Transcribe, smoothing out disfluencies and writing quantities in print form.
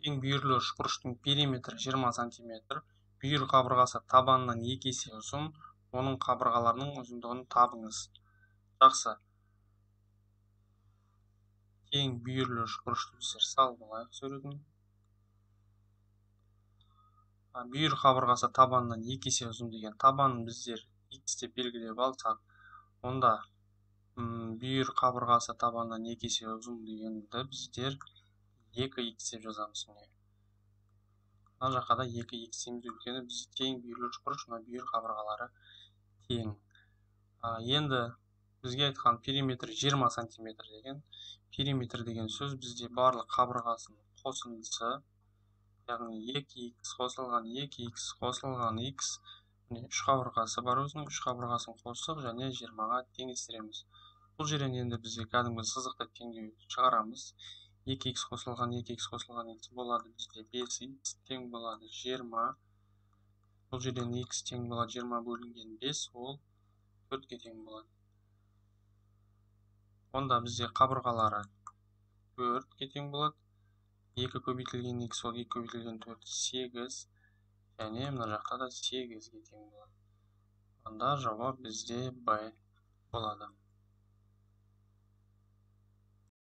Тең бүйірлі үшбұрыштың периметрі 20 см, бүйір қабырғасы табанынан 2 есе ұзын, оның қабырғаларының ұзындығын табыңыз. Жақсы. Тең бүйірлі үшбұрышты біздер салып алайық суретін. Бүйір қабырғасы табанынан 2 есе ұзын деген табанын біздер x деп белгілеп алсақ, онда бүйір қабырғасы табанынан 2 есе ұзын дегенді біздер 2x деп жазамыз. Мына жаққа да 2x дейміз, өйткені біз тең бүйірлі үшбұрыш, бүйір қабырғалары тең. Енді бізге айтқан периметр 20 см деген. Периметр деген сөз бізде барлық қабырғасының қосындысы, яғни 2x қосылған 2x қосылған x, 3 қабырғасы бар өзінің, 3 қабырғасын қосып және 20-ға теңестіреміз. Бұл жерден енді бізде кәдімгі сызықты теңдеу шығарамыз. 2x қосылған 2x қосылған x болады бізде 5x тең болады 20. Бұл жерден x тең болады 20 бөлінген 5, ол 4-ке тең болады. Онда бізде қабырғалары 4-ке тең болады. 2 көбейтілген x, ол 2 көбейтілген 4, 8, және мына жақта да 8-ге тең болады. Онда жауап бізде Б болады.